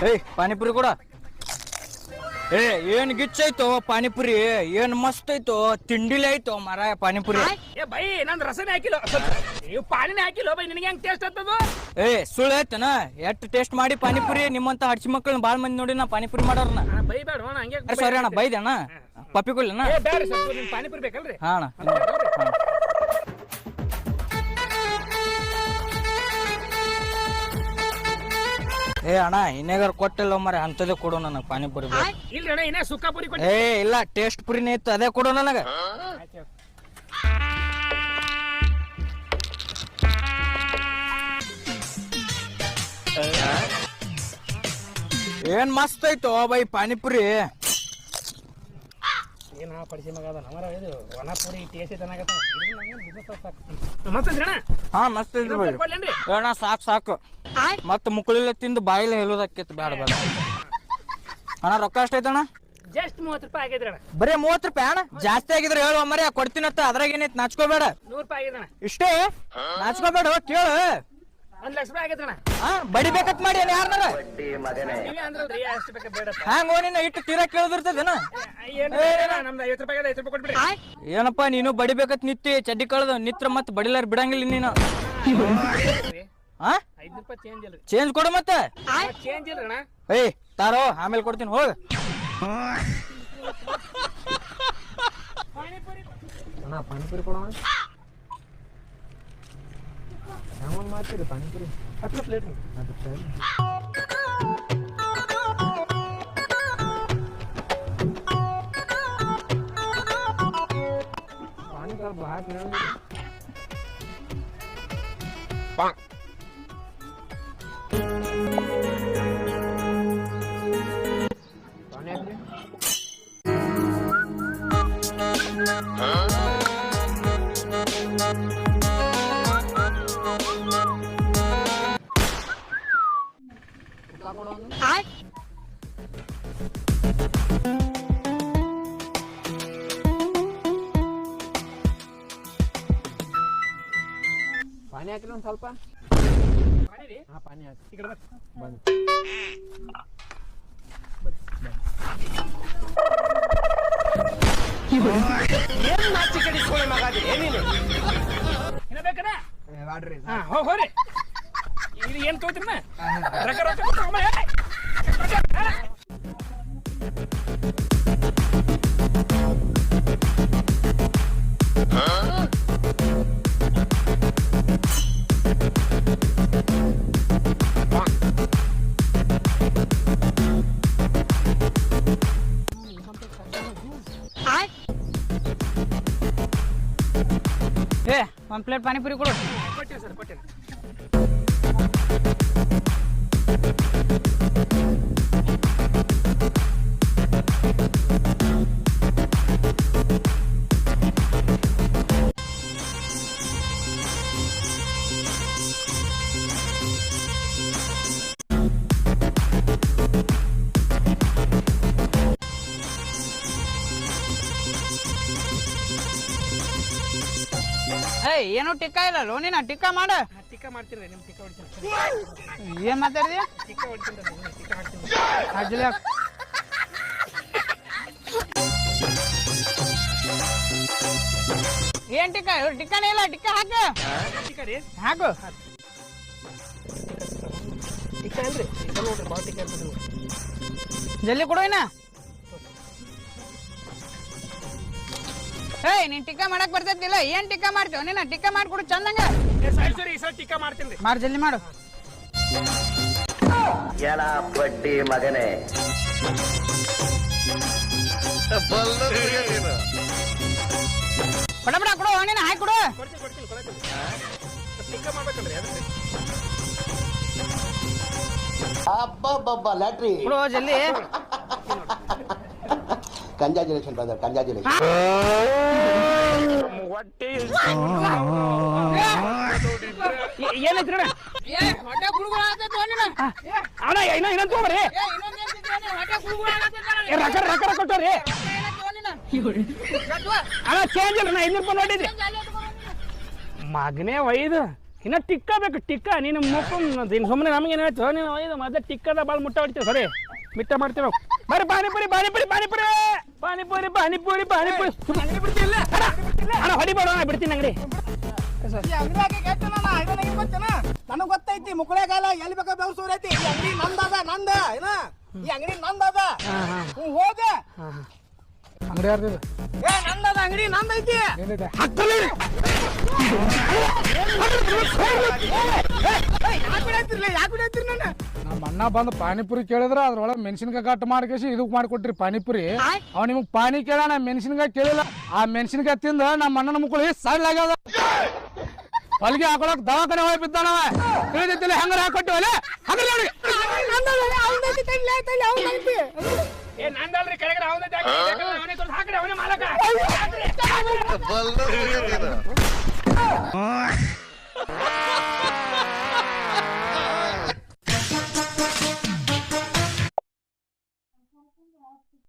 ಏಯ್ ಪಾನಿಪುರಿ ಕೂಡ ಏನ್ ಗಿಚ್ಚೈತೋ ಪಾನಿಪುರಿ ಏನ್ ಮಸ್ತ್ ಐತೋ ತಿಂಡಿಲಿ ಐತೋ ಮಾರಾಯ ಪಾನಿಪುರಿ. ಬೈ ನಂದ್ ರಸನೇ ಹಾಕಿಲ್ಲ ಪಾನಿನೇ ಹಾಕಿಲ್ಲ ಬೈ ನಿನಗೆ ಹೆಂಗ್ ಟೇಸ್ಟ್ ಆಗ್ತದ? ಸುಳ್ಳು ಐತನ ಎಷ್ಟ್ ಟೇಸ್ಟ್ ಮಾಡಿ ಪಾನಿಪುರಿ ನಿಮ್ಮಂತ ಹಡ್ಸಿ ಮಕ್ಕಳನ್ನ ಬಾಳ್ ಮಂದಿ ನೋಡಿ ನಾ ಪಾನಿಪುರಿ ಮಾಡೋರ್ನ. ಬೈ ಬೇಡ ಹಂಗೆ ಸಾರಿ ಅಣ್ಣ ಬೈದೆ ಅಣ್ಣ ಪಪ್ಪಿ ಕೊಡ್ಲಣ್ಣ. ಪಾನಿಪುರಿ ಬೇಕಲ್ರಿ? ಹಾ ಅಣ್ಣ. ಅಣ್ಣ ಇನ್ನೇಗಾರ ಕೊಟ್ಟಿಲ್ಲ ಮರ ಅಂತದೇ ಕೊಡು ನನಗೆ ಪಾನಿಪುರಿ. ಇಲ್ರಿ ಅಣ್ಣ ಇನ್ನ ಸುಕ್ಕ ಪುರಿ ಇಲ್ಲ ಟೇಸ್ಟ್ ಪುರಿನೇ ಇತ್ತು ಅದೇ ಕೊಡು ನನಗ. ಏನ್ ಮಸ್ತ್ ಐತೋ ಬೈ ಪಾನಿಪುರಿ. ಏನ ಪಡಿಸಿ ಮಗ ಅದ ನಮರ ಇದು ವನಪುರಿ ಟೇಸ್ಟ್ ಐತನಾಗತ್ತ. ಹಾ ಮಸ್ತ್ ಐತಿ ಬೈ ಅಣ್ಣ. ಸಾಕು ಮತ್ತ ಮುಕ್ಕಳಿಲ್ಲ ತಿಂದು ಬಾಯಿಲೆ ಹೇಳೋದಕ್ಕಿತ್ತು ಬೇಡ ಬೇಡ ಅಣ್ಣ. ರೊಕ್ಕ ಅಷ್ಟೈತಣ್ಣ? ಜಸ್ಟ್ 30 ರೂಪಾಯಿ ಆಗಿದ್ರಣ. ಬರೀ 30 ರೂಪಾಯಿ ಅಣ್ಣ? ಜಾಸ್ತಿ ಆಗಿದ್ರೆ ಹೇಳುವ ಮರಿ ಕೊಡ್ತೀನತ್ತ. ಅದ್ರಾಗ ಏನೈತಿ ನಾಚ್ಕೋಬೇಡ. 100 ರೂಪಾಯಿ ಆಗಿದ್ರಣ. ಇಷ್ಟೇ ನಾಚ್ಕೋಬೇಡ ಕೇಳು. 1 ಲಕ್ಷ ರೂಪಾಯಿ ಆಗಿದ್ರಣ. ಬಡಿಬೇಕತ್ ಮಾಡಿ ಯಾರನ್ನಾರ ಹ್ಯಾಂಗೋ ನೀನು ಇಟ್ಟು ತೀರಾ ಕೇಳಿದಿರ್ತದೇನ? ನಮ್ದು 50 ರೂಪಾಯಿ 5 ರೂಪಾಯಿ ಕೊಟ್ಬಿಡಿ. ಏನಪ್ಪಾ ನೀನು ಬಡಿಬೇಕತ್ ನಿತ್ತಿ ಚಡ್ಡಿ ಕಳ್ದ ನಿತ್ರ ಮತ್ ಬಡಿಲಾರ ಬಿಡಂಗಿಲ್ಲ ನೀನು. 5 ರೂಪಾಯಿ ಚೇಂಜ್ ಇಲ್ರಿ. ಚೇಂಜ್ ಕೊಡು ಮತ್ತೆ. ಚೇಂಜ್ ಇಲ್ರಣ. ತಾರೋ ಆಮೇಲೆ ಕೊಡ್ತೀನಿ ಹೋಗ. ಪಾನಿಪುರಿ ಕೊಡೋಣ. ಯಾವಾಗ ಮಾಡ್ತೀರಿ ಪಾನಿಪುರಿ? 10 ಪ್ಲೇಟ್. ಪಾನಿ ಸ್ವಲ್ಪ ಹಾಕಿ ಪಾನಿ ಹಾಕಿಲ್ಲ ಒಂದು ಸ್ವಲ್ಪ. ಪಾನಿ ಹಾಕಿ ಈ ಕಡೆ ಬಂದು ಹೋಗ್ರಿ. ಇದು ಏನ್ ತಗೋತೀರಿ? ಒಂದ್ ಪ್ಲೇಟ್ ಪಾನಿಪುರಿ ಕೊಡು. ಕೊಟ್ಟೆ ಸರ್ ಕೊಟ್ಟೆ. ಏನೋ ಟಿಕ್ಕ ಇಲ್ಲ ಲೋನಿನ ಟಿಕ್ಕ ಮಾಡ. ಟಿಕ್ಕ ಮಾಡ್ತೀರಿ? ನಿಮ್ ಟಿಕ್ಕ ಹೊಡಿತೀನಿ. ಏನ್ ಮಾತಾಡಿದಿ? ಟಿಕ್ಕ ಹೊಡಿತೀನಿ. ಟಿಕ್ಕ ಹಾಕ್ತೀನಿ. ಏನ್ ಟಿಕ್ಕ? ಟಿಕ್ಕನೇ ಇಲ್ಲ. ಟಿಕ್ಕ ಹಾಕ. ಟಿಕ್ಕ ರೀ ಹಾಕು. ಟಿಕ್ಕ ಅಲ್ರಿ ನೋಡ್ರಿ ಬಾಳ ಟಿಕ್ಕ ಇರ್ತದೆ. ಜಲ್ದಿ ಕೊಡು ಇನ್ನ. ನೀನ್ ಟಿಕ್ಕ ಮಾಡಕ್ ಬರ್ತೈತಿಲ್ಲ. ಏನ್ ಟಿಕ್ಕ ಮಾಡ್ತೇವ ನೀನ? ಟಿಕ್ಕ ಮಾಡ್ಕೊಡು ಚಂದಂಗ. ಸರಿ ಈ ಸಲ ಟಿಕ್ಕ ಮಾಡ್ತೀನಿ. ಮಾಡಿ ಜಲ್ದಿ ಮಾಡು. ಎಲ್ಲ ಬಡ್ಡಿ ಮಗನೇ ಬಡ ಬಡ ಕೊಡು ನೀನ ಹಾಕಿ ಕೊಡು. ಕೊಡ್ತೀನಿ ಟಿಕ್ಕ ಮಾಡ್ಬೇಕಂದ್ರೆ ಅಬ್ಬಬ್ಬಬ್ಬ ಲ್ಯಾಟ್ರಿ ಕೊಡು ಜಲ್ದಿ. Congratulation brother, congratulation. ಏನೈತ್ರಿ ಅಣ್ಣ? ಇನ್ನೊಂದು ತಗೋರಿ. ರೊಕ್ಕ ಕೊಟ್ಟವ್ರಿ ಅಣ್ಣ. ಚೇಂಜ್ ಇಲ್ಲ. 500 ರೂಪಾಯಿ ನೋಡಿದ್ರಿ ಮಗನೇ ಒಯ್ದು ಇನ್ನ ಟಿಕ್ಕ ಬೇಕು ಟಿಕ್ಕ ನೀನು ಮುಕ್ಕು ಸುಮ್ಮನೆ ನಮ್ಗೆ ಏನು ಹೇಳ್ತು ನೀನು ಇದು ಮೊದಲು ಟಿಕ್ಕದ ಭಾಳ ಮುಟ್ಟ ಹೊಡಿತೀವಿ ಸರಿ ಮಿಟ್ಟ ಮಾಡ್ತೀವಿ ನಾವು ಬರ್ರಿ ಪಾನಿಪುರಿ ಪಾನಿಪುರಿ ಪಾನಿಪುರಿ ಪಾನಿಪುರಿ ಪಾನಿಪುರಿ ಪಾನಿಪುರಿ ಅಣ್ಣ ಹೊಡಿಬೇಡ ಅಣ್ಣ ಬಿಡ್ತೀನಿ ಅಂಗಡಿ ನನಗ್ ಗೊತ್ತೈತಿ ಮುಕ್ಕಳೆಗಾಲ ಎಲ್ಲಿ ಬೇಕಾ ಬೆವ್ಸೂರ್ ಐತಿ ಈ ಅಂಗಡಿ ನಂದದ ನಂದ ಏನ ಈ ಅಂಗಡಿ ನಂದದ ಹೋಗ ಅಂಗಡಿ ಯಾರ್ದು ಏ ನಂದದ ಅಂಗಡಿ ನಂದೈತಿ ನಮ್ಮ ಅಣ್ಣ ಬಂದು ಪಾನಿಪುರಿ ಕೇಳಿದ್ರ ಅದ್ರೊಳಗೆ ಮೆಣಸಿನ್ಕಾಯಿ ಕಟ್ ಮಾಡ್ಕೇಸಿ ಇದಕ್ ಮಾಡಿಕೊಟ್ರಿ ಪಾನಿಪುರಿ ಅವ್ ನಿಮಗ್ ಪಾನಿ ಕೇಳ ಮೆಣಸಿನ್ಕಾಯಿ ಕೇಳಿಲ್ಲ ಆ ಮೆಣಸಿನ್ಕಾಯಿ ತಿಂದ ನಮ್ಮ ಅಣ್ಣನ ಮುಕ್ಕಳು ಸಣ್ಣಾಗ್ಯದ ಹೊಲಿಗೆ ಹಾಕೊಳಕ್ ದವಾಖಾನೆ ಹೋಗಿ ಬಿದ್ದಾನವ ತಿಳಿದಿತ್ತಿಲ್ಲ ಹೆಂಗಾರ ಹಾಕೊಟ್ಟು ಅಲ್ಲೇ ನಂದಲ್ರಿ ಕೆಳಗಡೆ ಅವನೇ ಮಾಲಕ